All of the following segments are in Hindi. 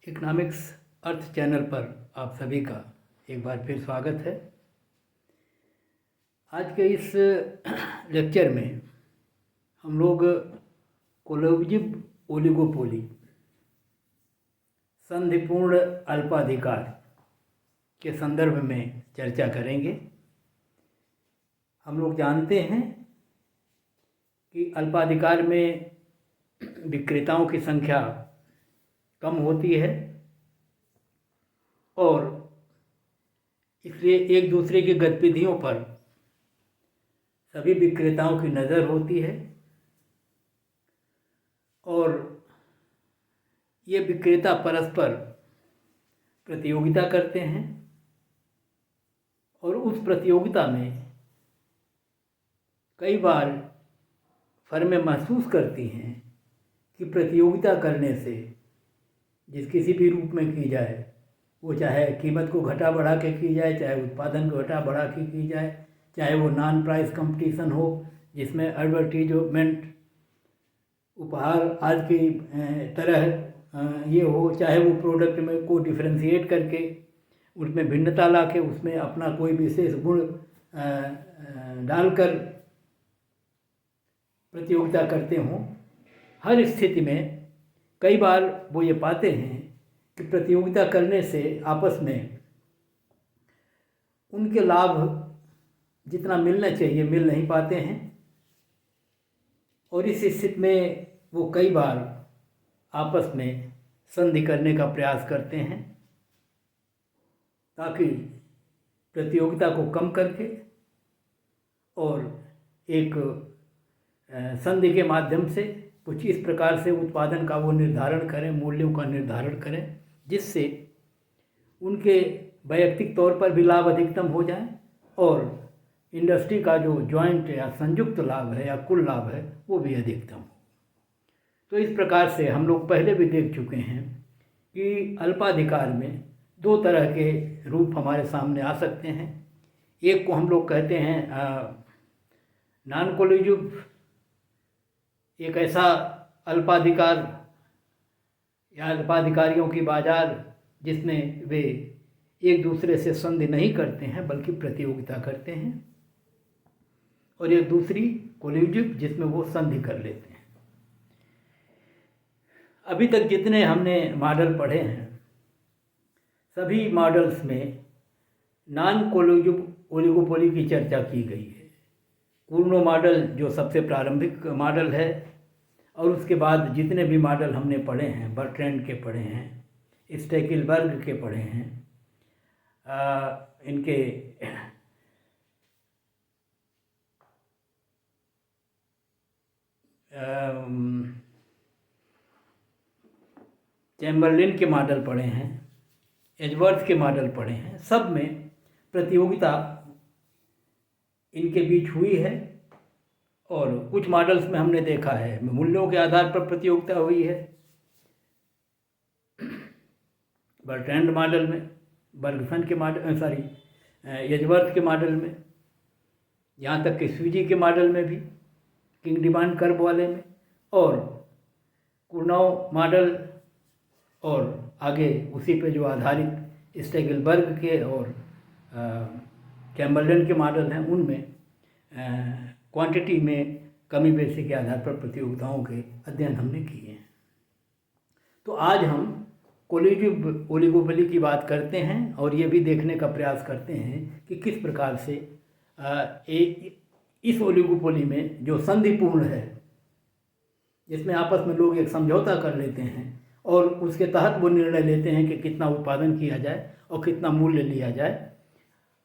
इकोनॉमिक्स अर्थ चैनल पर आप सभी का एक बार फिर स्वागत है। आज के इस लेक्चर में हम लोग कोलेजिव ओलिगोपोली संधिपूर्ण अल्पाधिकार के संदर्भ में चर्चा करेंगे। हम लोग जानते हैं कि अल्पाधिकार में विक्रेताओं की संख्या कम होती है और इसलिए एक दूसरे की गतिविधियों पर सभी विक्रेताओं की नज़र होती है और ये विक्रेता परस्पर प्रतियोगिता करते हैं और उस प्रतियोगिता में कई बार फर्में महसूस करती हैं कि प्रतियोगिता करने से जिस किसी भी रूप में की जाए, वो चाहे कीमत को घटा बढ़ा के की जाए, चाहे उत्पादन को घटा बढ़ा के की जाए, चाहे वो नॉन प्राइस कंपटीशन हो जिसमें एडवर्टीजमेंट उपहार आज की तरह ये हो, चाहे वो प्रोडक्ट में को डिफ्रेंशिएट करके उसमें भिन्नता ला के उसमें अपना कोई विशेष गुण डालकर प्रतियोगिता करते हों। हर स्थिति में कई बार वो ये पाते हैं कि प्रतियोगिता करने से आपस में उनके लाभ जितना मिलना चाहिए मिल नहीं पाते हैं और इस स्थिति में वो कई बार आपस में संधि करने का प्रयास करते हैं ताकि प्रतियोगिता को कम करके और एक संधि के माध्यम से कुछ इस प्रकार से उत्पादन का वो निर्धारण करें, मूल्यों का निर्धारण करें, जिससे उनके वैयक्तिक तौर पर भी लाभ अधिकतम हो जाए और इंडस्ट्री का जो जॉइंट या संयुक्त लाभ है या कुल लाभ है वो भी अधिकतम हो। तो इस प्रकार से हम लोग पहले भी देख चुके हैं कि अल्पाधिकार में दो तरह के रूप हमारे सामने आ सकते हैं। एक को हम लोग कहते हैं नॉन कोलिजिव, एक ऐसा अल्पाधिकार या अल्पाधिकारियों की बाजार जिसमें वे एक दूसरे से संधि नहीं करते हैं बल्कि प्रतियोगिता करते हैं, और एक दूसरी कोलिजिव जिसमें वो संधि कर लेते हैं। अभी तक जितने हमने मॉडल पढ़े हैं सभी मॉडल्स में नॉन कोलिजिव ओलिगोपोली की चर्चा की गई है। कूर्नो मॉडल जो सबसे प्रारंभिक मॉडल है और उसके बाद जितने भी मॉडल हमने पढ़े हैं, बर्ट्रैंड के पढ़े हैं, स्टेकिलबर्ग के पढ़े हैं, इनके चैम्बरलिन के मॉडल पढ़े हैं, एजवर्थ के मॉडल पढ़े हैं, सब में प्रतियोगिता इनके बीच हुई है और कुछ मॉडल्स में हमने देखा है मूल्यों के आधार पर प्रतियोगिता हुई है। बर्ट्रैंड मॉडल में, बर्गसन के मॉडल एजवर्थ के मॉडल में, यहाँ तक कि स्वीजी के मॉडल में भी, किंग डिमांड कर्व वाले में, और कुर्नौ मॉडल और आगे उसी पे जो आधारित स्टेगिलबर्ग के और चैम्बरलिन के मॉडल हैं उनमें क्वांटिटी में कमी बेसी के आधार पर प्रतियोगिताओं के अध्ययन हमने किए हैं। तो आज हम कोलिजिव ओलिगोपोली की बात करते हैं और ये भी देखने का प्रयास करते हैं कि किस प्रकार से इस ओलिगोपोली में जो संधिपूर्ण है, जिसमें आपस में लोग एक समझौता कर लेते हैं और उसके तहत वो निर्णय लेते हैं कि कितना उत्पादन किया जाए और कितना मूल्य लिया जाए,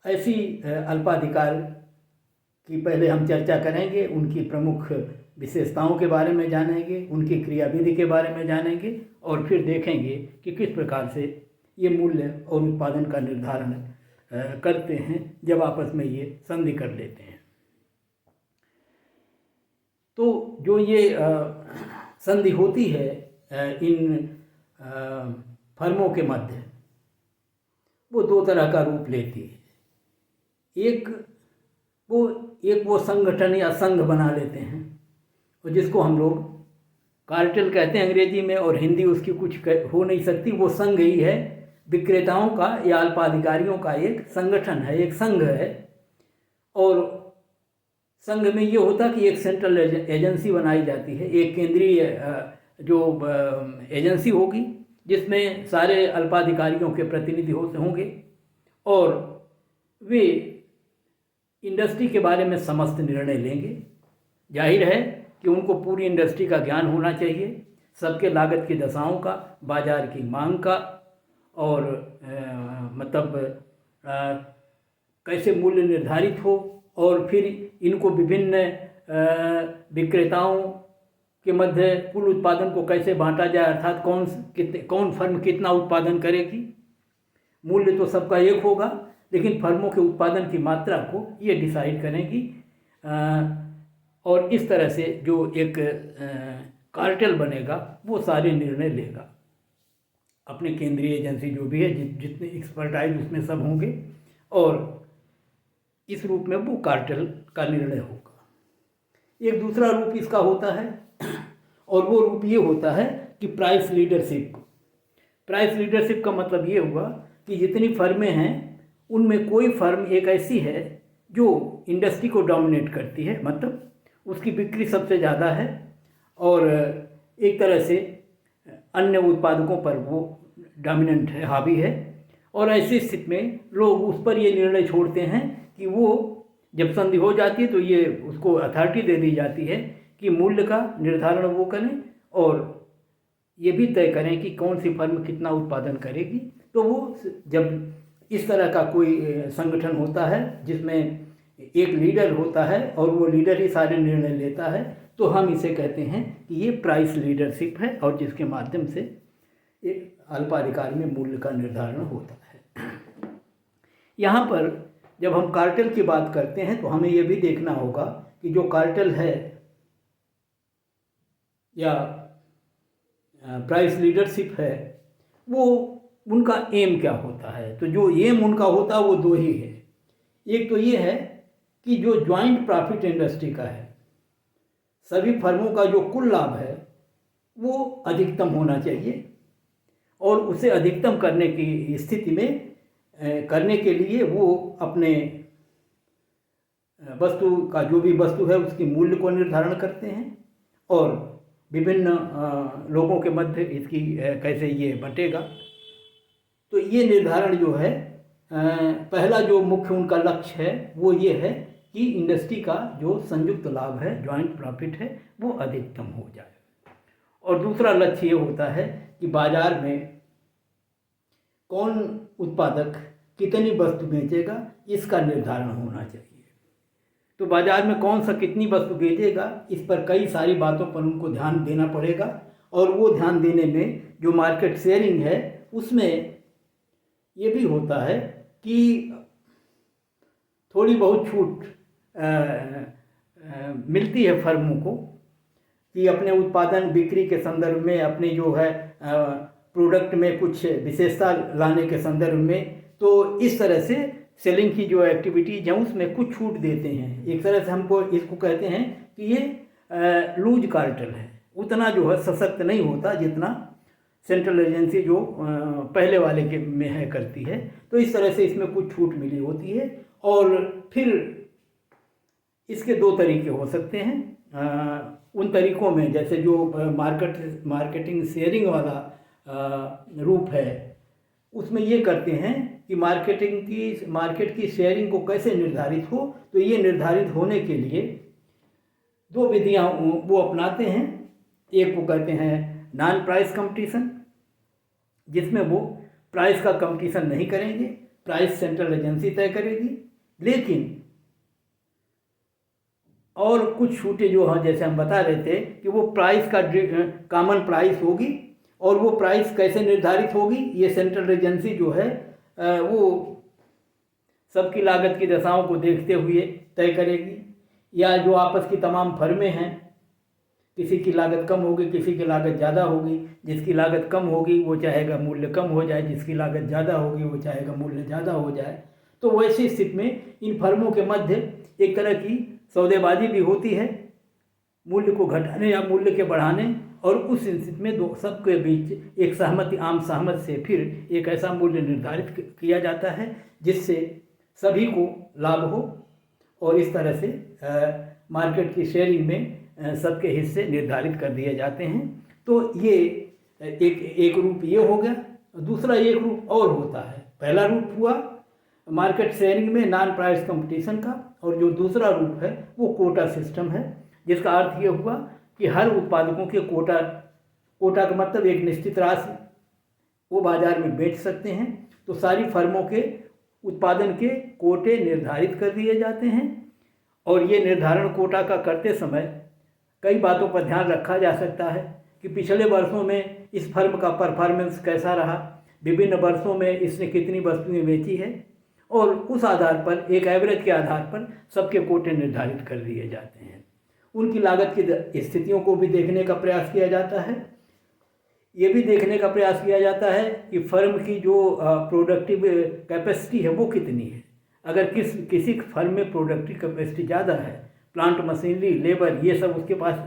ऐसी अल्पाधिकार की पहले हम चर्चा करेंगे। उनकी प्रमुख विशेषताओं के बारे में जानेंगे, उनकी क्रियाविधि के बारे में जानेंगे और फिर देखेंगे कि किस प्रकार से ये मूल्य और उत्पादन का निर्धारण करते हैं जब आपस में ये संधि कर लेते हैं। तो जो ये संधि होती है इन फर्मों के मध्य, वो दो तरह का रूप लेती है। एक वो संगठन या संघ बना लेते हैं और जिसको हम लोग कार्टेल कहते हैं अंग्रेजी में, और हिंदी उसकी कुछ हो नहीं सकती। वो संघ ही है, विक्रेताओं का या अल्पाधिकारियों का एक संगठन है, एक संघ है। और संघ में ये होता कि एक सेंट्रल एजेंसी बनाई जाती है, एक केंद्रीय जो एजेंसी होगी जिसमें सारे अल्पाधिकारियों के प्रतिनिधि होंगे, और वे इंडस्ट्री के बारे में समस्त निर्णय लेंगे। जाहिर है कि उनको पूरी इंडस्ट्री का ज्ञान होना चाहिए, सबके लागत की दशाओं का, बाजार की मांग का, और कैसे मूल्य निर्धारित हो, और फिर इनको विभिन्न विक्रेताओं के मध्य कुल उत्पादन को कैसे बांटा जाए, अर्थात कौन फर्म कितना उत्पादन करेगी। मूल्य तो सबका एक होगा, लेकिन फर्मों के उत्पादन की मात्रा को ये डिसाइड करेंगी। और इस तरह से जो एक कार्टेल बनेगा वो सारे निर्णय लेगा। अपने केंद्रीय एजेंसी जो भी है, जितने एक्सपर्टाइज उसमें सब होंगे, और इस रूप में वो कार्टेल का निर्णय होगा। एक दूसरा रूप इसका होता है, और वो रूप ये होता है कि प्राइस लीडरशिप। प्राइस लीडरशिप का मतलब ये हुआ कि जितनी फर्में हैं उनमें कोई फर्म एक ऐसी है जो इंडस्ट्री को डोमिनेट करती है, मतलब उसकी बिक्री सबसे ज़्यादा है, और एक तरह से अन्य उत्पादकों पर वो डोमिनेंट है, हावी है। और ऐसी स्थिति में लोग उस पर ये निर्णय छोड़ते हैं कि वो जब संधि हो जाती है तो ये उसको अथॉरिटी दे दी जाती है कि मूल्य का निर्धारण वो करें, और ये भी तय करें कि कौन सी फर्म कितना उत्पादन करेगी। तो वो जब इस तरह का कोई संगठन होता है जिसमें एक लीडर होता है और वो लीडर ही सारे निर्णय लेता है, तो हम इसे कहते हैं कि ये प्राइस लीडरशिप है, और जिसके माध्यम से एक अल्पाधिकार में मूल्य का निर्धारण होता है। यहाँ पर जब हम कार्टेल की बात करते हैं तो हमें ये भी देखना होगा कि जो कार्टेल है या प्राइस लीडरशिप है, वो उनका एम क्या होता है। तो जो एम उनका होता है वो दो ही है। एक तो ये है कि जो ज्वाइंट प्रॉफिट इंडस्ट्री का है, सभी फर्मों का जो कुल लाभ है वो अधिकतम होना चाहिए, और उसे अधिकतम करने की स्थिति में करने के लिए वो अपने वस्तु का, जो भी वस्तु है उसकी मूल्य को निर्धारण करते हैं, और विभिन्न लोगों के मध्य इसकी कैसे ये बंटेगा। तो ये निर्धारण जो है, पहला जो मुख्य उनका लक्ष्य है वो ये है कि इंडस्ट्री का जो संयुक्त लाभ है, जॉइंट प्रॉफिट है, वो अधिकतम हो जाए। और दूसरा लक्ष्य ये होता है कि बाजार में कौन उत्पादक कितनी वस्तु बेचेगा, इसका निर्धारण होना चाहिए। तो बाजार में कौन सा कितनी वस्तु बेचेगा, इस पर कई सारी बातों पर उनको ध्यान देना पड़ेगा, और वो ध्यान देने में जो मार्केट शेयरिंग है उसमें ये भी होता है कि थोड़ी बहुत छूट मिलती है फर्मों को, कि अपने उत्पादन बिक्री के संदर्भ में, अपनी जो है प्रोडक्ट में कुछ विशेषता लाने के संदर्भ में, तो इस तरह से सेलिंग की जो एक्टिविटीज हैं उसमें कुछ छूट देते हैं। एक तरह से हमको इसको कहते हैं कि ये लूज कार्टेल है, उतना जो है सशक्त नहीं होता जितना सेंट्रल एजेंसी जो पहले वाले के में है करती है। तो इस तरह से इसमें कुछ छूट मिली होती है। और फिर इसके दो तरीके हो सकते हैं। उन तरीकों में जैसे जो मार्केटिंग शेयरिंग वाला रूप है, उसमें ये करते हैं कि मार्केट की शेयरिंग को कैसे निर्धारित हो। तो ये निर्धारित होने के लिए दो विधियाँ वो अपनाते हैं। एक को कहते हैं नॉन प्राइस कंपटीशन, जिसमें वो प्राइस का कंपटीशन नहीं करेंगे, प्राइस सेंट्रल एजेंसी तय करेगी। लेकिन और कुछ छूटें जो हैं, जैसे हम बता रहे थे कि वो प्राइस का कॉमन प्राइस होगी, और वो प्राइस कैसे निर्धारित होगी, ये सेंट्रल एजेंसी जो है वो सबकी लागत की दशाओं को देखते हुए तय करेगी। या जो आपस की तमाम फर्में हैं, किसी की लागत कम होगी, किसी की लागत ज़्यादा होगी। जिसकी लागत कम होगी वो चाहेगा मूल्य कम हो जाए, जिसकी लागत ज़्यादा होगी वो चाहेगा मूल्य ज़्यादा हो जाए। तो वैसी स्थिति में इन फर्मों के मध्य एक तरह की सौदेबाजी भी होती है, मूल्य को घटाने या मूल्य के बढ़ाने और उस स्थिति में दो सबके बीच एक सहमति, आम सहमति से फिर एक ऐसा मूल्य निर्धारित किया जाता है जिससे सभी को लाभ हो और इस तरह से मार्केट की शेयरिंग में सबके हिस्से निर्धारित कर दिए जाते हैं। तो ये एक रूप ये हो गया। दूसरा एक रूप और होता है। पहला रूप हुआ मार्केट शेयरिंग में नॉन प्राइस कंपटीशन का, और जो दूसरा रूप है वो कोटा सिस्टम है, जिसका अर्थ ये हुआ कि हर उत्पादकों के कोटा का मतलब एक निश्चित राशि वो बाजार में बेच सकते हैं। तो सारी फर्मों के उत्पादन के कोटे निर्धारित कर दिए जाते हैं और ये निर्धारण कोटा का करते समय कई बातों पर ध्यान रखा जा सकता है कि पिछले वर्षों में इस फर्म का परफॉर्मेंस कैसा रहा, विभिन्न वर्षों में इसने कितनी वस्तुएं बेची है, और उस आधार पर एक एवरेज के आधार पर सबके कोटे निर्धारित कर दिए जाते हैं। उनकी लागत की स्थितियों को भी देखने का प्रयास किया जाता है। ये भी देखने का प्रयास किया जाता है कि फर्म की जो प्रोडक्टिव कैपेसिटी है वो कितनी है। अगर किसी फर्म में प्रोडक्टिव कैपेसिटी ज़्यादा है, प्लांट मशीनरी लेबर ये सब उसके पास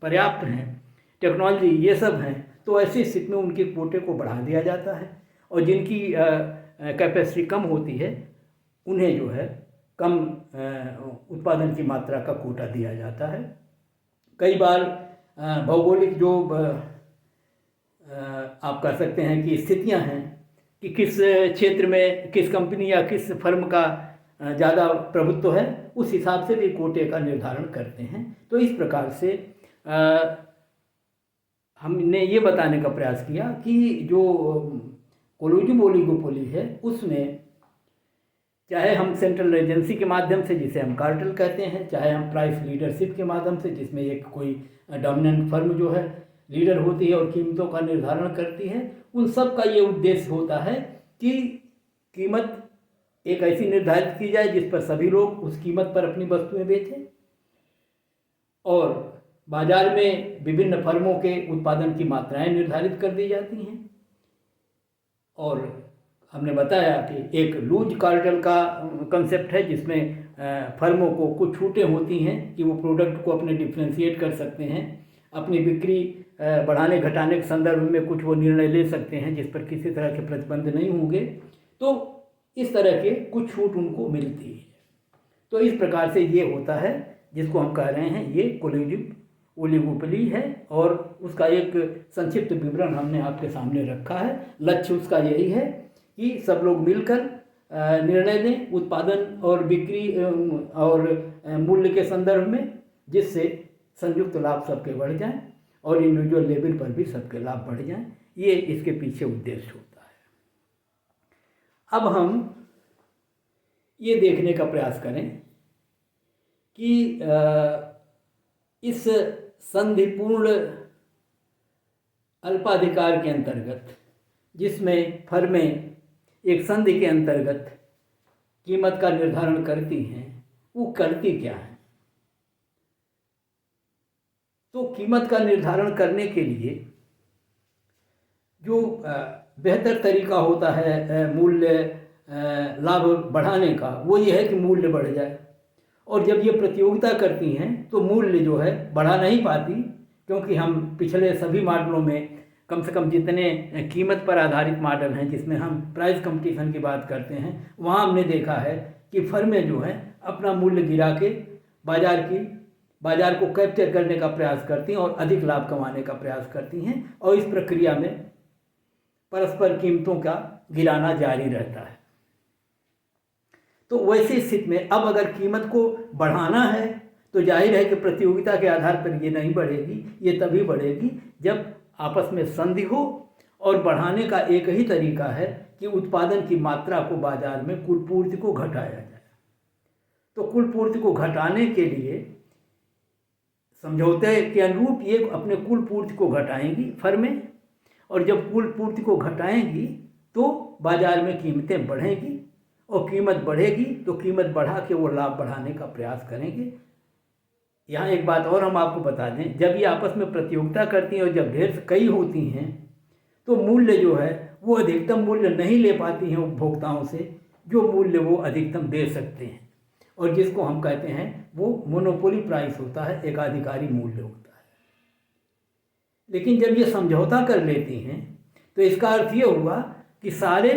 पर्याप्त हैं, टेक्नोलॉजी ये सब हैं, तो ऐसी स्थिति में उनके कोटे को बढ़ा दिया जाता है। और जिनकी कैपेसिटी कम होती है उन्हें जो है कम उत्पादन की मात्रा का कोटा दिया जाता है। कई बार भौगोलिक जो आप कह सकते हैं कि स्थितियां हैं कि किस क्षेत्र में किस कंपनी या किस फर्म का ज़्यादा प्रभुत्व है, उस हिसाब से भी कोटे का निर्धारण करते हैं। तो इस प्रकार से हमने ये बताने का प्रयास किया कि जो कोलिजियम ओलिगोपोली है उसमें चाहे हम सेंट्रल एजेंसी के माध्यम से, जिसे हम कार्टेल कहते हैं, चाहे हम प्राइस लीडरशिप के माध्यम से, जिसमें एक कोई डोमिनेंट फर्म जो है लीडर होती है और कीमतों का निर्धारण करती है, उन सब का ये उद्देश्य होता है कि कीमत एक ऐसी निर्धारित की जाए जिस पर सभी लोग उस कीमत पर अपनी वस्तुएं बेचें, और बाजार में विभिन्न फर्मों के उत्पादन की मात्राएं निर्धारित कर दी जाती हैं। और हमने बताया कि एक लूज कार्टेल का कंसेप्ट है जिसमें फर्मों को कुछ छूटें होती हैं कि वो प्रोडक्ट को अपने डिफ्रेंशिएट कर सकते हैं, अपनी बिक्री बढ़ाने घटाने के संदर्भ में कुछ वो निर्णय ले सकते हैं जिस पर किसी तरह के प्रतिबंध नहीं होंगे। तो इस तरह के कुछ छूट उनको मिलती है। तो इस प्रकार से ये होता है जिसको हम कह रहे हैं ये कोलिजियम ओलिगोपोली है, और उसका एक संक्षिप्त विवरण हमने आपके सामने रखा है। लक्ष्य उसका यही है कि सब लोग मिलकर निर्णय लें उत्पादन और बिक्री और मूल्य के संदर्भ में, जिससे संयुक्त लाभ सबके बढ़ जाएं और इंडिविजुअल लेवल पर भी सबके लाभ बढ़ जाएं। ये इसके पीछे उद्देश्य होता है। अब हम ये देखने का प्रयास करें कि इस संधिपूर्ण अल्पाधिकार के अंतर्गत, जिसमें फर्में एक संधि के अंतर्गत कीमत का निर्धारण करती हैं, वो करती क्या है। तो कीमत का निर्धारण करने के लिए जो बेहतर तरीका होता है मूल्य लाभ बढ़ाने का, वो ये है कि मूल्य बढ़ जाए। और जब ये प्रतियोगिता करती हैं तो मूल्य जो है बढ़ा नहीं पाती, क्योंकि हम पिछले सभी मॉडलों में कम से कम जितने कीमत पर आधारित मॉडल हैं जिसमें हम प्राइस कंपटीशन की बात करते हैं, वहाँ हमने देखा है कि फर्में जो हैं अपना मूल्य गिरा के बाजार को कैप्चर करने का प्रयास करती हैं और अधिक लाभ कमाने का प्रयास करती हैं, और इस प्रक्रिया में परस्पर कीमतों का गिराना जारी रहता है। तो वैसी स्थिति में अब अगर कीमत को बढ़ाना है तो जाहिर है कि प्रतियोगिता के आधार पर ये नहीं बढ़ेगी, ये तभी बढ़ेगी जब आपस में संधि हो। और बढ़ाने का एक ही तरीका है कि उत्पादन की मात्रा को बाजार में कुल पूर्ति को घटाया जाए। तो कुल पूर्ति को घटाने के लिए समझौते के अनुरूप ये अपने कुल पूर्ति को घटाएंगी फर्में, और जब कुल पूर्ति को घटाएंगी तो बाजार में कीमतें बढ़ेंगी, और कीमत बढ़ेगी तो कीमत बढ़ा के वो लाभ बढ़ाने का प्रयास करेंगे। यहाँ एक बात और हम आपको बता दें, जब ये आपस में प्रतियोगिता करती हैं और जब ढेर कई होती हैं तो मूल्य जो है वो अधिकतम मूल्य नहीं ले पाती हैं उपभोक्ताओं से, जो मूल्य वो अधिकतम दे सकते हैं, और जिसको हम कहते हैं वो मोनोपोली प्राइस होता है, एकाधिकारी मूल्य होता है। लेकिन जब ये समझौता कर लेती हैं तो इसका अर्थ ये हुआ कि सारे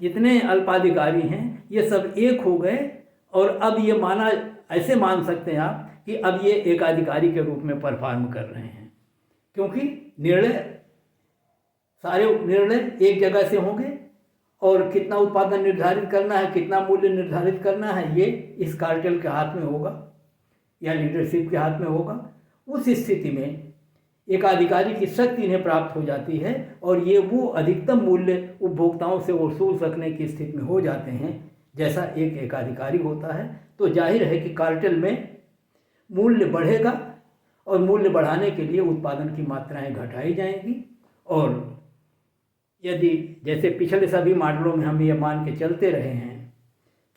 जितने अल्पाधिकारी हैं ये सब एक हो गए, और अब ये ऐसे मान सकते हैं आप कि अब ये एकाधिकारी के रूप में परफॉर्म कर रहे हैं, क्योंकि सारे निर्णय एक जगह से होंगे, और कितना उत्पादन निर्धारित करना है, कितना मूल्य निर्धारित करना है, ये इस कार्टेल के हाथ में होगा या लीडरशिप के हाथ में होगा। उस स्थिति में एकाधिकारी की शक्ति इन्हें प्राप्त हो जाती है, और ये वो अधिकतम मूल्य उपभोक्ताओं से वसूल सकने की स्थिति में हो जाते हैं जैसा एक एकाधिकारी होता है। तो जाहिर है कि कार्टेल में मूल्य बढ़ेगा, और मूल्य बढ़ाने के लिए उत्पादन की मात्राएं घटाई जाएंगी। और यदि जैसे पिछले सभी मॉडलों में हम ये मान के चलते रहे हैं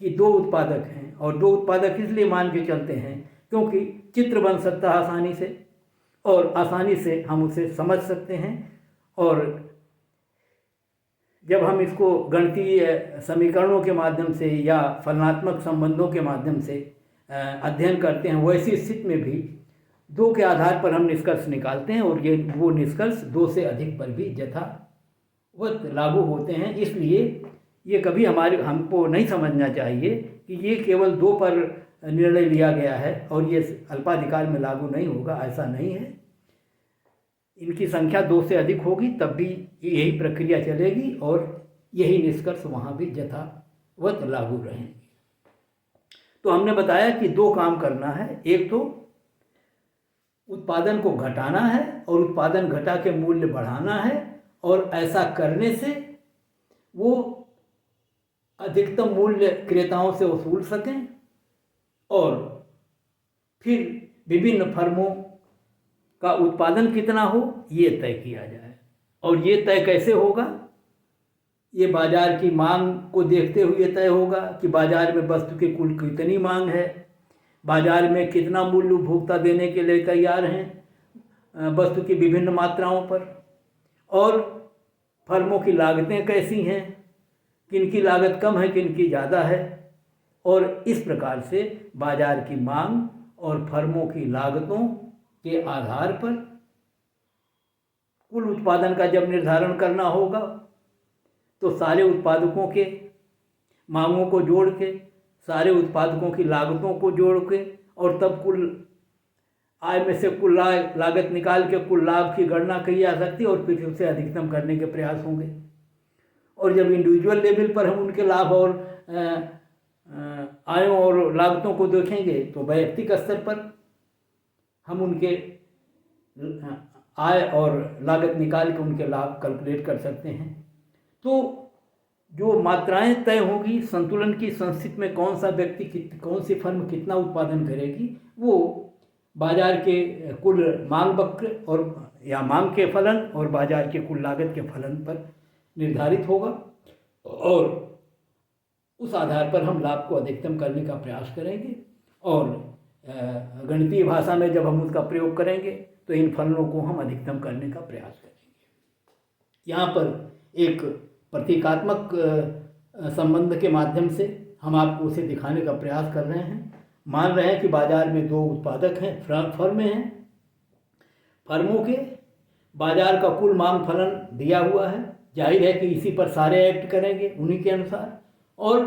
कि दो उत्पादक हैं, और दो उत्पादक इसलिए मान के चलते हैं क्योंकि चित्र बन सकता है आसानी से, और आसानी से हम उसे समझ सकते हैं। और जब हम इसको गणितीय समीकरणों के माध्यम से या फलनात्मक संबंधों के माध्यम से अध्ययन करते हैं, वैसी स्थिति में भी दो के आधार पर हम निष्कर्ष निकालते हैं, और वो निष्कर्ष दो से अधिक पर भी यथावत लागू होते हैं। इसलिए ये कभी हमको नहीं समझना चाहिए कि ये केवल दो पर निर्णय लिया गया है और ये अल्पाधिकार में लागू नहीं होगा, ऐसा नहीं है। इनकी संख्या दो से अधिक होगी तब भी यही प्रक्रिया चलेगी, और यही निष्कर्ष वहाँ भी यथावत लागू रहेंगे। तो हमने बताया कि दो काम करना है, एक तो उत्पादन को घटाना है और उत्पादन घटा के मूल्य बढ़ाना है, और ऐसा करने से वो अधिकतम मूल्य क्रेताओं से वसूल सकें, और फिर विभिन्न फर्मों का उत्पादन कितना हो ये तय किया जाए। और ये तय कैसे होगा? ये बाजार की मांग को देखते हुए तय होगा कि बाजार में वस्तु की कुल कितनी मांग है, बाजार में कितना मूल्य उपभोक्ता देने के लिए तैयार हैं वस्तु की विभिन्न मात्राओं पर, और फर्मों की लागतें कैसी हैं, किन की लागत कम है किन की ज़्यादा है। और इस प्रकार से बाजार की मांग और फर्मों की लागतों के आधार पर कुल उत्पादन का जब निर्धारण करना होगा तो सारे उत्पादकों के मांगों को जोड़ के, सारे उत्पादकों की लागतों को जोड़ के, और तब कुल आय में से कुल लागत निकाल के कुल लाभ की गणना की जा सकती है, और फिर उसे अधिकतम करने के प्रयास होंगे। और जब इंडिविजुअल लेवल पर हम उनके लाभ और आयों और लागतों को देखेंगे तो वैयक्तिक स्तर पर हम उनके आय और लागत निकाल के उनके लाभ कैलकुलेट कर सकते हैं। तो जो मात्राएं तय होगी, संतुलन की संस्थिति में कौन सा व्यक्ति कौन सी फर्म कितना उत्पादन करेगी, वो बाजार के कुल मांग वक्र और या मांग के फलन और बाजार के कुल लागत के फलन पर निर्धारित होगा, और उस आधार पर हम लाभ को अधिकतम करने का प्रयास करेंगे। और गणितीय भाषा में जब हम उसका प्रयोग करेंगे तो इन फलनों को हम अधिकतम करने का प्रयास करेंगे। यहाँ पर एक प्रतीकात्मक संबंध के माध्यम से हम आपको उसे दिखाने का प्रयास कर रहे हैं। मान रहे हैं कि बाजार में दो उत्पादक हैं, फर्में हैं। फर्मों के बाजार का कुल मांग फलन दिया हुआ है, जाहिर है कि इसी पर सारे एक्ट करेंगे उन्हीं के अनुसार। और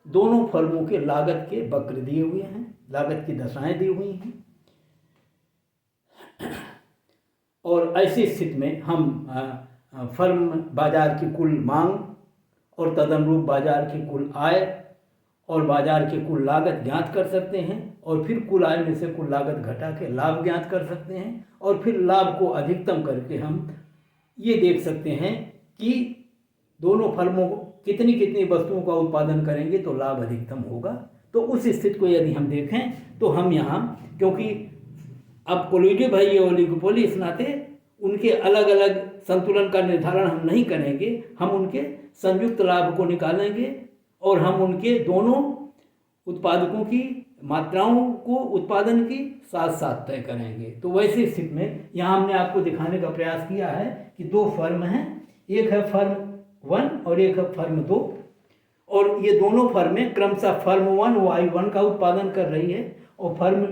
दोनों फर्मों के लागत के वक्र दिए हुए हैं, लागत की दशाएं दी हुई हैं। और ऐसी स्थिति में हम फर्म बाजार की कुल मांग और तदनुरूप बाजार की कुल आय और बाजार की कुल लागत ज्ञात कर सकते हैं, और फिर कुल आय में से कुल लागत घटा के लाभ ज्ञात कर सकते हैं, और फिर लाभ को अधिकतम करके हम ये देख सकते हैं कि दोनों फर्मों को कितनी कितनी वस्तुओं का उत्पादन करेंगे तो लाभ अधिकतम होगा। तो उस स्थिति को यदि हम देखें तो हम यहाँ, क्योंकि अब कोलिटिव है ये ओलिगोपोली, इस नाते उनके अलग अलग संतुलन का निर्धारण हम नहीं करेंगे, हम उनके संयुक्त लाभ को निकालेंगे, और हम उनके दोनों उत्पादकों की मात्राओं को उत्पादन की साथ साथ तय करेंगे। तो वैसी स्थिति में यहाँ हमने आपको दिखाने का प्रयास किया है कि दो फर्म हैं, एक है फर्म 1 और एक है फर्म 2, और ये दोनों फर्में क्रमशः फर्म 1 Y1 का उत्पादन कर रही है और फर्म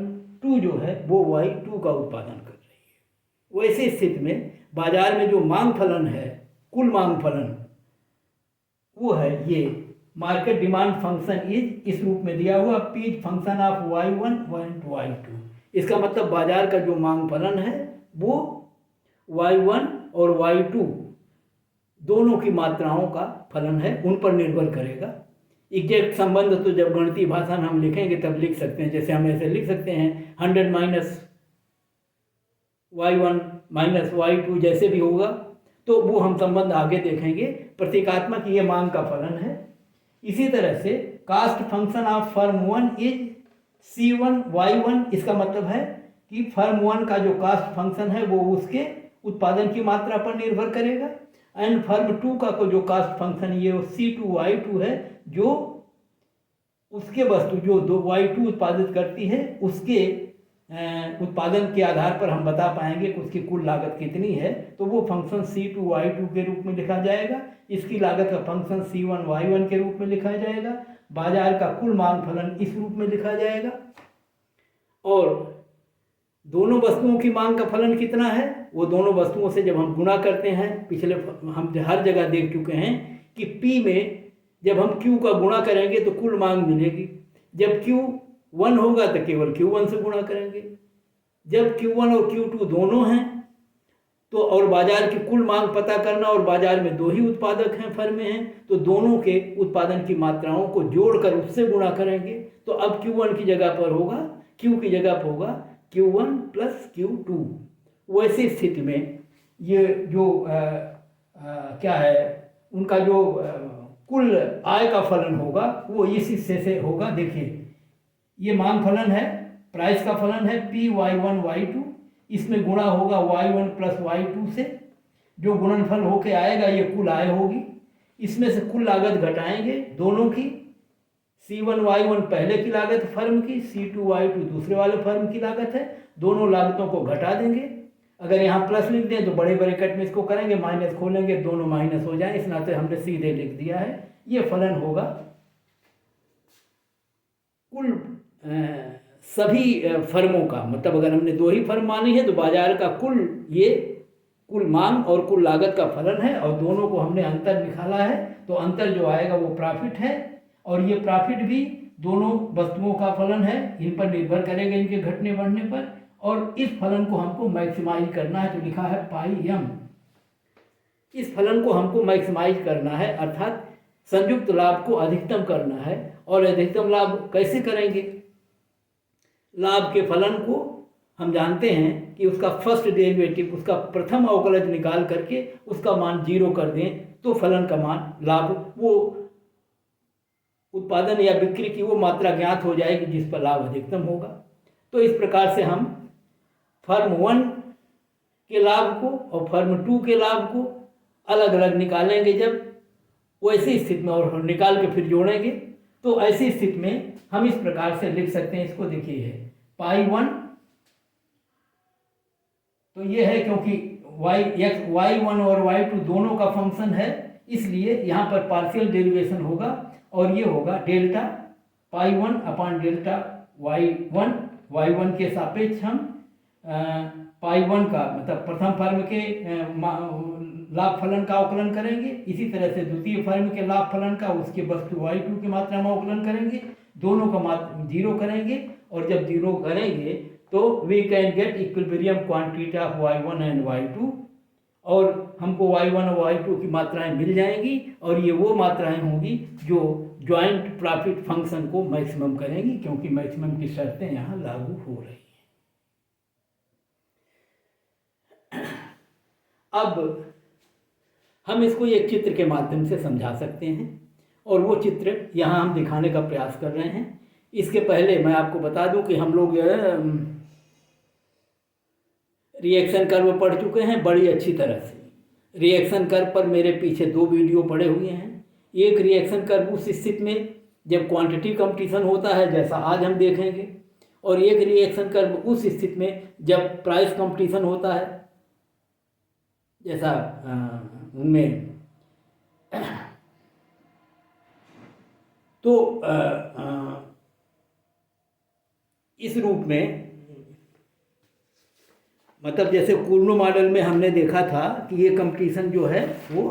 2 जो है वो Y2 का उत्पादन कर रही है। वैसी स्थिति में बाजार में जो मांग फलन है, कुल मांग फलन, वो है ये मार्केट डिमांड फंक्शन इज, इस रूप में दिया हुआ P is function of y1 व y2। इसका मतलब बाजार का जो मांग फलन है वो y1 और y2 दोनों की मात्राओं का फलन है, उन पर निर्भर करेगा। एग्जैक्ट संबंध तो जब गणितीय भाषा में हम लिखेंगे तब लिख सकते हैं, जैसे हम ऐसे लिख सकते हैं 100 माइनस y1 माइनस y2, जैसे भी होगा तो वो हम संबंध आगे देखेंगे। प्रतीकात्मक ये मांग का फलन है। इसी तरह से cost function of firm 1 is C1 y1, इसका मतलब है कि फर्म 1 का जो कास्ट फंक्शन है वो उसके उत्पादन की मात्रा पर निर्भर करेगा। एंड फर्म 2 का जो कास्ट फंक्शन ये C2 y2 है, जो उसके वस्तु जो y2 उत्पादित करती है उसके उत्पादन के आधार पर हम बता पाएंगे कि उसकी कुल लागत कितनी है। तो वो फंक्शन C2 y2 के रूप में लिखा जाएगा। इसकी लागत का फंक्शन C1 y1 के रूप में लिखा जाएगा। बाजार का कुल मांग फलन इस रूप में लिखा जाएगा। और दोनों वस्तुओं की मांग का फलन कितना है, वो दोनों वस्तुओं से जब हम गुणा करते हैं, पिछले हम हर जगह देख चुके हैं कि P में जब हम Q का गुणा करेंगे तो कुल मांग मिलेगी। जब Q1 होगा तो केवल Q1 से गुणा करेंगे। जब Q1 और Q2 दोनों हैं तो, और बाजार की कुल मांग पता करना, और बाजार में दो ही उत्पादक हैं, फर्म में हैं, तो दोनों के उत्पादन की मात्राओं को जोड़कर उससे गुणा करेंगे। तो अब Q1 की जगह पर होगा, Q की जगह पर होगा Q1 प्लस Q2। वैसी स्थिति में ये जो क्या है उनका जो कुल आय का फलन होगा वो इस हिस्से से होगा। देखिए ये मांग फलन है, प्राइस का फलन है P y1 y2, इसमें गुणा होगा y1 प्लस y2 से, जो गुणनफल होके आएगा ये कुल आय होगी। इसमें से कुल लागत घटाएंगे दोनों की, C1 y1 पहले की लागत फर्म की, C2 y2 दूसरे वाले फर्म की लागत है, दोनों लागतों को घटा देंगे। अगर यहाँ प्लस लिख दें तो बड़े ब्रैकेट में इसको करेंगे, माइनस खोलेंगे, दोनों माइनस हो जाए, इस नाते हमने सीधे लिख दिया है। ये फलन होगा कुल सभी फर्मों का। मतलब अगर हमने दो ही फर्म मानी है तो बाजार का कुल, ये कुल मांग और कुल लागत का फलन है, और दोनों को हमने अंतर निकाला है, तो अंतर जो आएगा वो प्रॉफिट है। और ये प्रॉफिट भी दोनों वस्तुओं का फलन है, इन पर निर्भर करेगा इनके घटने बढ़ने पर। और इस फलन को हमको मैक्सिमाइज करना है, तो लिखा है पाई m। इस फलन को हमको मैक्सिमाइज करना है, अर्थात संयुक्त लाभ को अधिकतम करना है। और अधिकतम लाभ कैसे करेंगे? लाभ के फलन को हम जानते हैं कि उसका फर्स्ट डेरिवेटिव, उसका प्रथम अवकलज निकाल करके उसका मान 0 कर दें तो फलन का मान, लाभ, वो उत्पादन या बिक्री की वो मात्रा ज्ञात हो जाएगी जिस पर लाभ अधिकतम होगा। तो इस प्रकार से हम फर्म 1 के लाभ को और फर्म 2 के लाभ को अलग अलग निकालेंगे जब, वैसी स्थिति में, और निकाल के फिर जोड़ेंगे। तो ऐसी स्थिति में हम इस प्रकार से लिख सकते हैं इसको। देखिए है पाई 1, तो ये है क्योंकि y1 और y2 दोनों का फंक्शन है, इसलिए यहाँ पर पार्शियल डेरिवेशन होगा, और ये होगा डेल्टा पाई 1 अपान डेल्टा y1 के सापेक्ष हम पाई 1 का मतलब प्रथम फर्म के लाभ फलन का अवकलन करेंगे। इसी तरह से द्वितीय फर्म के लाभ फलन का उसके वस्तु y2 की मात्रा में अवकलन करेंगे, दोनों का मात्रा 0 करेंगे, और जब 0 करेंगे तो we can get equilibrium quantity of y1 and y2, और हमको y1 और y2 की मात्राएं मिल जाएंगी, और ये वो मात्राएं होंगी जो जॉइंट प्रॉफिट फंक्शन को मैक्सिमम करेंगी, क्योंकि मैक्सिमम की शर्तें यहाँ लागू हो रही हैं। अब हम इसको एक चित्र के माध्यम से समझा सकते हैं, और वो चित्र यहाँ हम दिखाने का प्रयास कर रहे हैं। इसके पहले मैं आपको बता दूं कि हम लोग रिएक्शन कर्व पढ़ चुके हैं बड़ी अच्छी तरह से। रिएक्शन कर्व पर मेरे पीछे 2 वीडियो पड़े हुए हैं। एक रिएक्शन कर्व उस स्थिति में जब क्वांटिटी कंपटीशन होता है, जैसा आज हम देखेंगे, और एक रिएक्शन कर्व उस स्थिति में जब प्राइस कंपटीशन होता है, जैसा उनमें तो इस रूप में मतलब जैसे कूर्नो मॉडल में हमने देखा था कि ये कंपटीशन जो है वो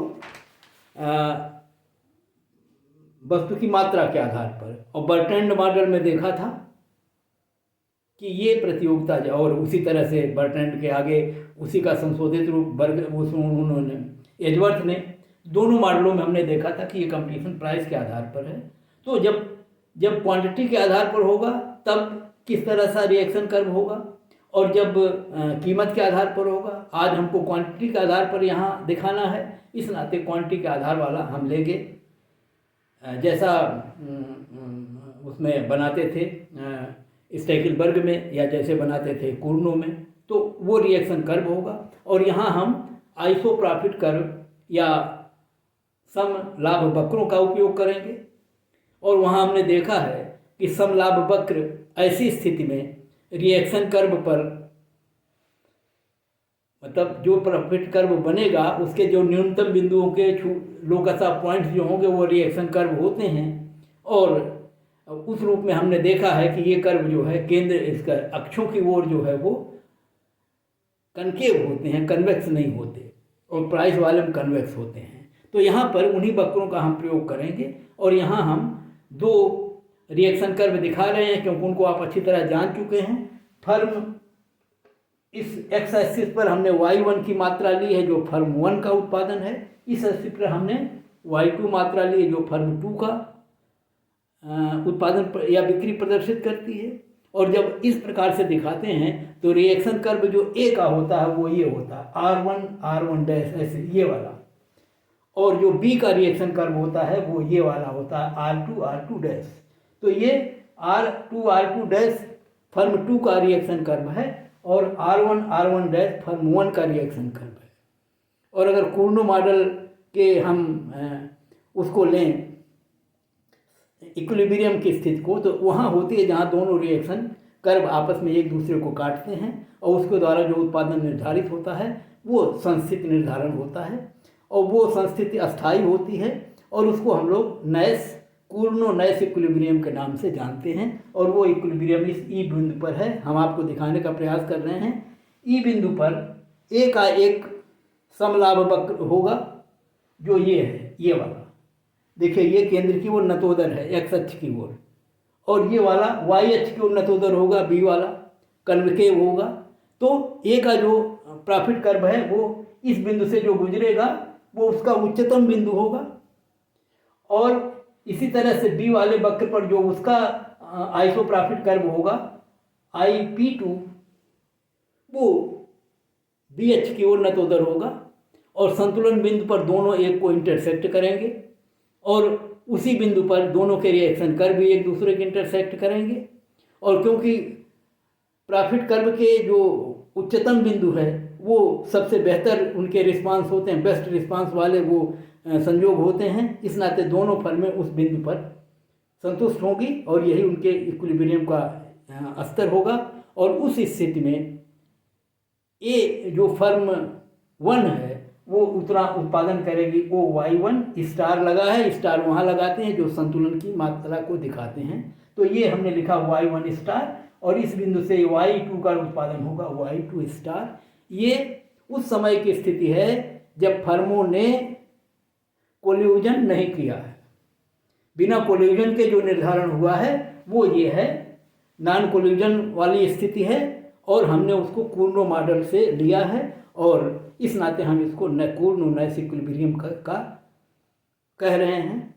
वस्तु की मात्रा के आधार पर, और बर्ट्रैंड मॉडल में देखा था कि ये प्रतियोगिता और उसी तरह से बर्ट्रैंड के आगे उसी का संशोधित रूप बर्ग उन्होंने एजवर्थ ने, दोनों मॉडलों में हमने देखा था कि ये कंपटीशन प्राइस के आधार पर है। तो जब जब क्वांटिटी के आधार पर होगा तब किस तरह सा रिएक्शन कर्व होगा, और जब कीमत के आधार पर होगा। आज हमको क्वांटिटी के आधार पर यहाँ दिखाना है, इस नाते क्वांटिटी के आधार वाला हम लेंगे, जैसा उसमें बनाते थे स्टैकेलबर्ग में या जैसे बनाते थे कूर्नो में, तो वो रिएक्शन कर्व होगा। और यहाँ हम आइसोप्रॉफिट कर्व या सम लाभ वक्रों का उपयोग करेंगे। और वहाँ हमने देखा है कि सम लाभ वक्र ऐसी स्थिति में रिएक्शन कर्व पर, मतलब जो प्रॉफिट कर्व बनेगा उसके जो न्यूनतम बिंदुओं के लोकस ऑफ पॉइंट्स जो होंगे वो रिएक्शन कर्व होते हैं। और उस रूप में हमने देखा है कि ये कर्व जो है केंद्र इसका अक्षों की ओर जो है वो कनकेव होते हैं, कन्वेक्स नहीं होते, और प्राइस वाले में कन्वेक्स होते हैं। तो यहाँ पर उन्हीं वक्रों का हम प्रयोग करेंगे। और यहाँ हम दो रिएक्शन कर्व दिखा रहे हैं क्योंकि उनको आप अच्छी तरह जान चुके हैं। फर्म इस एक्स एक्सिस पर हमने y1 की मात्रा ली है जो फर्म 1 का उत्पादन है, इस एक्सिस पर हमने y2 मात्रा ली है जो फर्म 2 का उत्पादन या बिक्री प्रदर्शित करती है। और जब इस प्रकार से दिखाते हैं तो रिएक्शन कर्व जो ए का होता है वो ये होता है R1 डैश, ऐसे ये वाला। और जो बी का रिएक्शन कर्व होता है वो ये वाला होता है R2 डैश। तो ये R2 डैश फर्म 2 का रिएक्शन कर्व है और R1 डैश फर्म 1 का रिएक्शन कर्व है। और अगर कूर्नो मॉडल के हम उसको लें इक्विलिब्रियम की स्थिति को, तो वहाँ होती है जहाँ दोनों रिएक्शन कर्व आपस में एक दूसरे को काटते हैं और उसके द्वारा जो उत्पादन निर्धारित होता है वो संस्थिति निर्धारण होता है, और वो संस्थिति अस्थायी होती है और उसको हम लोग कूर्नो नैश इक्विलिब्रियम के नाम से जानते हैं। और वो इक्विलिब्रियम इस ई बिंदु पर है, हम आपको दिखाने का प्रयास कर रहे हैं। ई बिंदु पर ए का एक समलाभ वक्र होगा जो ये है, ये वाला देखिए, ये केंद्र की ओर नतोदर है एक्स अक्ष की ओर, और ये वाला वाई अक्ष की ओर नतोदर होगा, बी वाला कन्वेकेव होगा। तो ए का जो प्रॉफिट कर्व है वो इस बिंदु से जो गुजरेगा वो उसका उच्चतम बिंदु होगा, और इसी तरह से बी वाले वक्र पर जो उसका आइसो प्रॉफिट कर्व होगा IP2 वो बी अक्ष की ओर नतोदर होगा, और संतुलन बिंदु पर दोनों एक को इंटरसेक्ट करेंगे, और उसी बिंदु पर दोनों के रिएक्शन कर्व भी एक दूसरे के इंटरसेक्ट करेंगे। और क्योंकि प्रॉफिट कर्व के जो उच्चतम बिंदु है वो सबसे बेहतर उनके रिस्पांस होते हैं, बेस्ट रिस्पांस वाले वो संयोग होते हैं, इस नाते दोनों फर्में उस बिंदु पर संतुष्ट होंगी और यही उनके इक्विलिब्रियम का स्तर होगा। और उस स्थिति में ए जो फर्म 1 है वो उतना उत्पादन करेगी, वो Y1 स्टार लगा है, स्टार वहाँ लगाते हैं जो संतुलन की मात्रा को दिखाते हैं। तो ये हमने लिखा Y1 स्टार, और इस बिंदु से Y2 का उत्पादन होगा Y2 स्टार। ये उस समय की स्थिति है जब फर्मों ने कोल्यूजन नहीं किया है। बिना कोल्यूजन के जो निर्धारण हुआ है वो ये है, नॉन कोल्यूजन वाली स्थिति है, और हमने उसको कूर्नो मॉडल से लिया है, और इस नाते हम इसको कूर्नो नैश इक्विलिब्रियम का कह रहे हैं।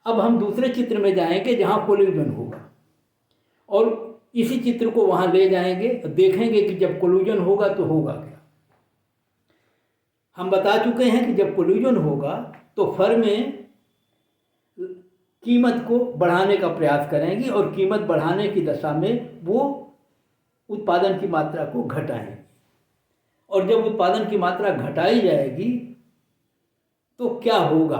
अब हम दूसरे चित्र में जाएंगे जहाँ कोल्यूजन होगा, और इसी चित्र को वहाँ ले जाएंगे, देखेंगे कि जब कोल्यूजन होगा तो होगा क्या। हम बता चुके हैं कि जब कोल्यूजन होगा तो फर्में कीमत को बढ़ाने का प्रयास करेंगी, और कीमत बढ़ाने की दशा में वो उत्पादन की मात्रा को घटाएंगी। और जब उत्पादन की मात्रा घटाई जाएगी तो क्या होगा,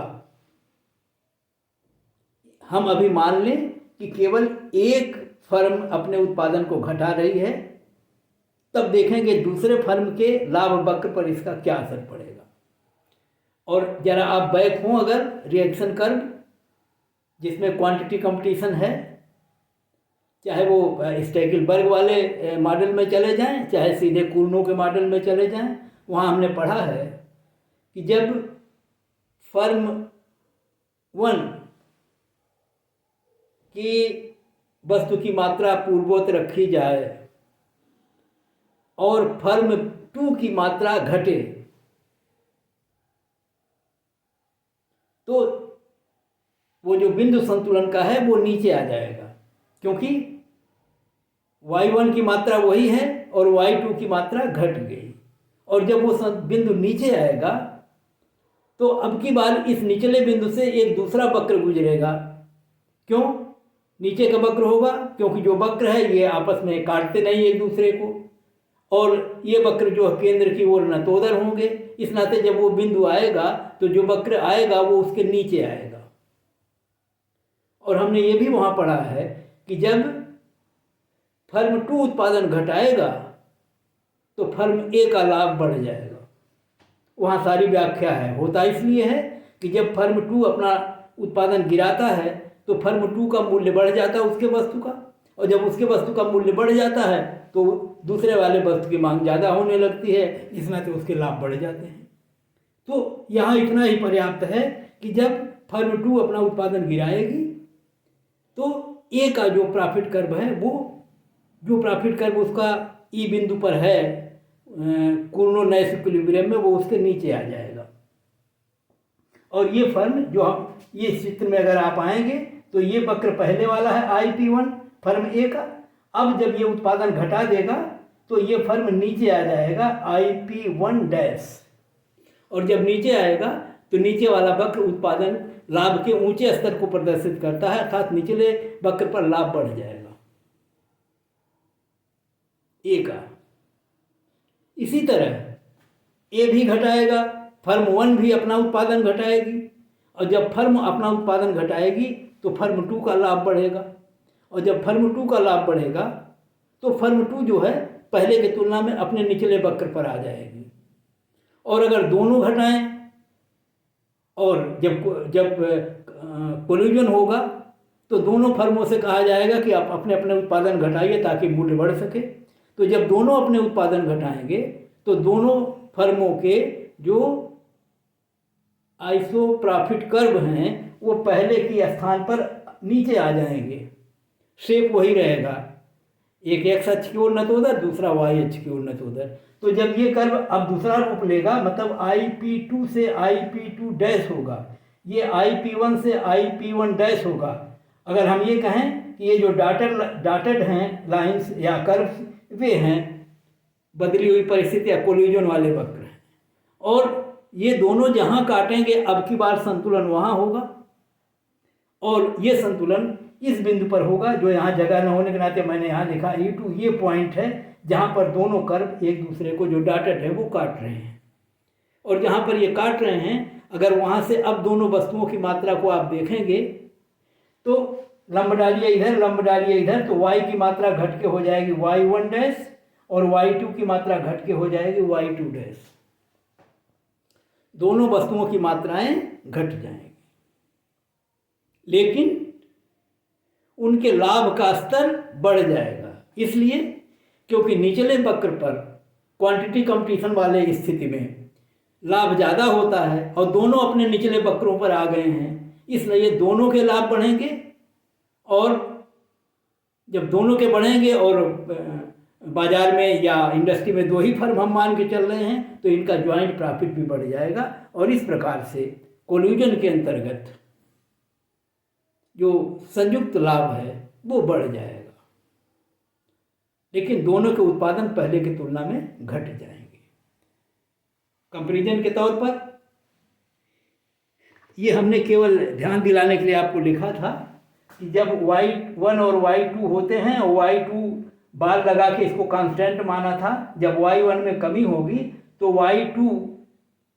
हम अभी मान लें कि केवल एक फर्म अपने उत्पादन को घटा रही है, तब देखेंगे दूसरे फर्म के लाभ वक्र पर इसका क्या असर पड़ेगा। और जरा आप बैक हों अगर रिएक्शन कर्व जिसमें क्वांटिटी कंपटीशन है, चाहे वो स्टेकेलबर्ग वाले मॉडल में चले जाएं, चाहे सीधे कूर्नो के मॉडल में चले जाएं, वहाँ हमने पढ़ा है कि जब फर्म 1 की वस्तु की मात्रा पूर्ववत रखी जाए और फर्म 2 की मात्रा घटे, तो वो जो बिंदु संतुलन का है वो नीचे आ जाएगा, क्योंकि y1 की मात्रा वही है और y2 की मात्रा घट गई। और जब वो बिंदु नीचे आएगा तो अब की बार इस निचले बिंदु से एक दूसरा वक्र गुजरेगा। क्यों नीचे का वक्र होगा? क्योंकि जो वक्र है ये आपस में काटते नहीं एक दूसरे को, और ये वक्र जो केंद्र की ओर नतोदर होंगे। इस नाते जब वो बिंदु आएगा तो जो वक्र आएगा वो उसके नीचे आएगा। और हमने ये भी वहाँ पढ़ा है कि जब फर्म 2 उत्पादन घटाएगा तो फर्म ए का लाभ बढ़ जाएगा। वहाँ सारी व्याख्या है। होता इसलिए है कि जब फर्म 2 अपना उत्पादन गिराता है तो फर्म 2 का मूल्य बढ़ जाता है उसके वस्तु का, और जब उसके वस्तु का मूल्य बढ़ जाता है तो दूसरे वाले वस्तु की मांग ज़्यादा होने लगती है, जिस नाते उसके लाभ बढ़ जाते हैं। तो यहाँ इतना ही पर्याप्त है कि जब फर्म 2 अपना उत्पादन गिराएगी तो ए का जो प्रॉफिट कर्व है, वो जो प्रॉफिट कर्व उसका ई बिंदु पर है कूर्नो नैश इक्विलिब्रियम में, वो उसके नीचे आ जाएगा। और ये फर्म जो हम ये चित्र में अगर आप आएंगे तो ये वक्र पहले वाला है IP1 फर्म ए का। अब जब ये उत्पादन घटा देगा तो ये फर्म नीचे आ जाएगा IP1 और जब नीचे आएगा तो नीचे वाला वक्र उत्पादन लाभ के ऊंचे स्तर को प्रदर्शित करता है, अर्थात निचले वक्र पर लाभ बढ़ जाएगा ए का। इसी तरह ए भी घटाएगा, फर्म 1 भी अपना उत्पादन घटाएगी, और जब फर्म अपना उत्पादन घटाएगी तो फर्म 2 का लाभ बढ़ेगा, और जब फर्म 2 का लाभ बढ़ेगा तो फर्म 2 जो है पहले की तुलना में अपने निचले वक्र पर आ जाएगी। और अगर दोनों घटाएं और जब कोलिजन होगा तो दोनों फर्मों से कहा जाएगा कि आप अपने अपने उत्पादन घटाइए ताकि मूल्य बढ़ सके। तो जब दोनों अपने उत्पादन घटाएंगे तो दोनों फर्मों के जो आइसो प्रॉफिट कर्व हैं वो पहले की स्थान पर नीचे आ जाएंगे। शेप वही रहेगा, एक एक्स अक्ष की ओर नतोदर, दूसरा वाई अक्ष की ओर नतोदर। तो जब ये कर्व अब दूसरा रूप लेगा, मतलब IP2 से IP2 होगा, ये IP1 से IP1 होगा। अगर हम ये कहें कि ये जो डाटेड हैं लाइंस या कर्व्स, वे हैं बदली हुई परिस्थिति या कोलिजन वाले वक्र हैं, और ये दोनों जहाँ काटेंगे अब की बार संतुलन वहाँ होगा, और ये संतुलन इस बिंदु पर होगा जो यहाँ जगह न होने के नाते मैंने यहाँ लिखा E2। ये पॉइंट है जहाँ पर दोनों कर्व एक दूसरे को जो डाटेड है वो काट रहे हैं, और जहाँ पर ये काट रहे हैं अगर वहाँ से अब दोनों वस्तुओं की मात्रा को आप देखेंगे तो लंब डालिए इधर, लंब डालिए इधर, तो y की मात्रा घट के हो जाएगी Y1 और Y2 की मात्रा घट के हो जाएगी Y2। दोनों वस्तुओं की मात्राएं घट जाएंगी, लेकिन उनके लाभ का स्तर बढ़ जाएगा। इसलिए क्योंकि निचले वक्र पर क्वांटिटी कंपटीशन वाले स्थिति में लाभ ज़्यादा होता है और दोनों अपने निचले वक्रों पर आ गए हैं, इसलिए दोनों के लाभ बढ़ेंगे। और जब दोनों के बढ़ेंगे और बाजार में या इंडस्ट्री में 2 ही फर्म हम मान के चल रहे हैं तो इनका ज्वाइंट प्रॉफिट भी बढ़ जाएगा, और इस प्रकार से कोल्यूजन के अंतर्गत जो संयुक्त लाभ है वो बढ़ जाएगा, लेकिन दोनों के उत्पादन पहले की तुलना में घट जाएंगे। कंपैरिजन के तौर पर ये हमने केवल ध्यान दिलाने के लिए आपको लिखा था कि जब Y1 और Y2 होते हैं और Y2 बार लगा के इसको कांस्टेंट माना था, जब Y1 में कमी होगी तो Y2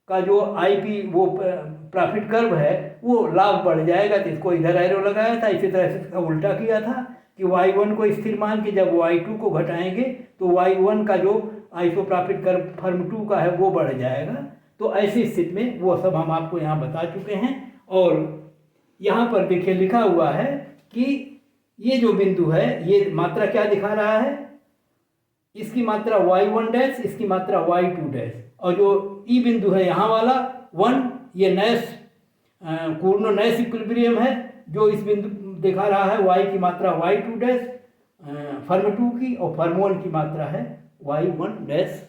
का जो IP वो प्रॉफिट कर्व है वो लाभ बढ़ जाएगा, तो इसको इधर एरो लगाया था। इसी तरह से इसका उल्टा किया था कि Y1 को स्थिर मान के जब Y2 को घटाएंगे तो Y1 का जो आइसो प्रॉफिट कर्व फर्म 2 का है वो बढ़ जाएगा। तो ऐसी स्थिति में वो सब हम आपको यहाँ बता चुके हैं, और यहाँ पर देखिए लिखा हुआ है कि ये जो बिंदु है ये मात्रा क्या दिखा रहा है, इसकी मात्रा y1 डैश, इसकी मात्रा y2 डैश, और जो ई बिंदु है यहाँ वाला 1, ये नैश कूर्नो नैश इक्विलिब्रियम है, जो इस बिंदु दिखा रहा है y की मात्रा y2 डैश फर्म 2 की, और फर्म 1 की मात्रा है y1 डैश।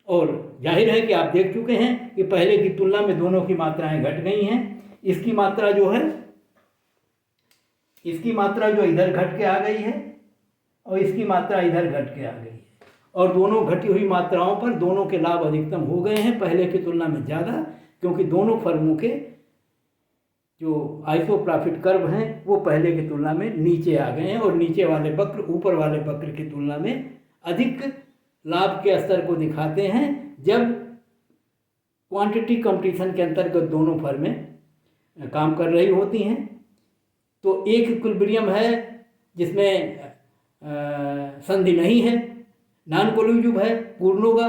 और जाहिर है कि आप देख चुके हैं कि पहले की तुलना में दोनों की मात्राएं घट गई हैं। इसकी मात्रा जो है, इसकी मात्रा जो इधर घट के आ गई है और इसकी मात्रा इधर घट के आ गई है, और दोनों घटी हुई मात्राओं पर दोनों के लाभ अधिकतम हो गए हैं पहले की तुलना में ज़्यादा, क्योंकि दोनों फर्मों के जो आइसोप्रॉफिट कर्व हैं वो पहले की तुलना में नीचे आ गए हैं, और नीचे वाले वक्र ऊपर वाले वक्र की तुलना में अधिक लाभ के स्तर को दिखाते हैं जब क्वांटिटी कंपटीशन के अंतर्गत दोनों फर्में काम कर रही होती हैं। तो एक इक्विलिब्रियम है जिसमें संधि नहीं है, नॉन कोल्यूजिव है पूर्ण का,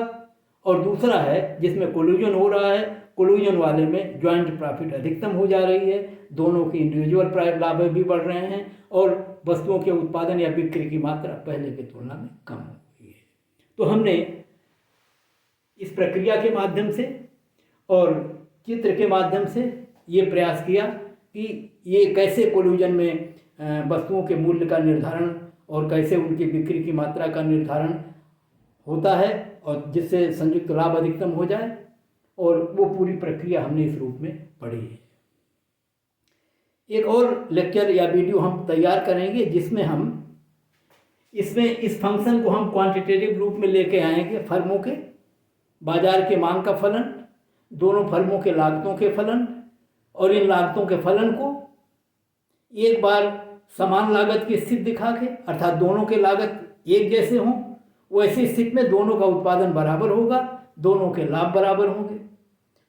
और दूसरा है जिसमें कोल्यूजन हो रहा है, कोल्यूजन वाले में जॉइंट प्रॉफिट अधिकतम हो जा रही है, दोनों की इंडिविजुअल लाभ भी बढ़ रहे हैं, और वस्तुओं के उत्पादन या बिक्री की मात्रा पहले की तुलना में कम हो गई है। तो हमने इस प्रक्रिया के माध्यम से और चित्र के माध्यम से ये प्रयास किया कि ये कैसे कोल्यूजन में वस्तुओं के मूल्य का निर्धारण और कैसे उनकी बिक्री की मात्रा का निर्धारण होता है, और जिससे संयुक्त लाभ अधिकतम हो जाए, और वो पूरी प्रक्रिया हमने इस रूप में पढ़ी है। एक और लेक्चर या वीडियो हम तैयार करेंगे जिसमें हम इस फंक्शन को हम क्वांटिटेटिव रूप में लेके आएंगे, फर्मों के बाजार के मांग का फलन, दोनों फर्मों के लागतों के फलन, और इन लागतों के फलन को एक बार समान लागत की स्थिति दिखा के, अर्थात दोनों के लागत एक जैसे हों, वैसी स्थिति में दोनों का उत्पादन बराबर होगा, दोनों के लाभ बराबर होंगे,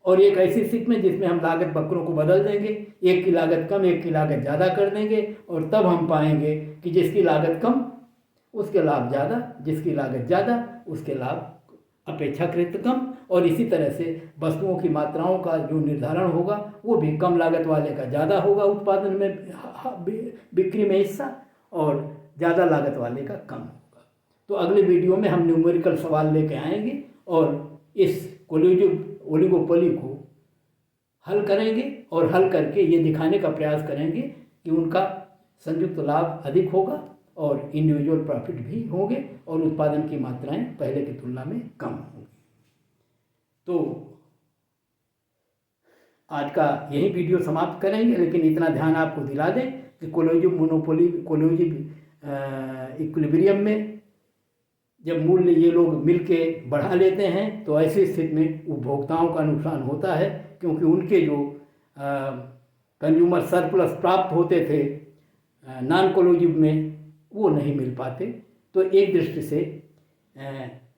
और एक ऐसी स्थिति में जिसमें हम लागत वक्रों को बदल देंगे, एक की लागत कम एक की लागत ज़्यादा कर देंगे, और तब हम पाएंगे कि जिसकी लागत कम उसके लाभ ज़्यादा, जिसकी लागत ज़्यादा उसके लाभ अपेक्षाकृत कम, और इसी तरह से वस्तुओं की मात्राओं का जो निर्धारण होगा वो भी कम लागत वाले का ज़्यादा होगा उत्पादन में, बिक्री में हिस्सा, और ज़्यादा लागत वाले का कम होगा। तो अगले वीडियो में हम न्यूमेरिकल सवाल लेके आएंगे और इस कोल्यूजिव ओलिगोपोली को हल करेंगे, और हल करके ये दिखाने का प्रयास करेंगे कि उनका संयुक्त लाभ अधिक होगा और इंडिविजुअल प्रॉफिट भी होंगे, और उत्पादन की मात्राएं पहले की तुलना में कम होंगी। तो आज का यही वीडियो समाप्त करेंगे, लेकिन इतना ध्यान आपको दिला दें कि कोल्यूजिव इक्विलिब्रियम में जब मूल्य ये लोग मिलके बढ़ा लेते हैं तो ऐसी स्थिति में उपभोक्ताओं का नुकसान होता है, क्योंकि उनके जो कंज्यूमर सरप्लस प्राप्त होते थे नॉन कोल्यूजिव में वो नहीं मिल पाते। तो एक दृष्टि से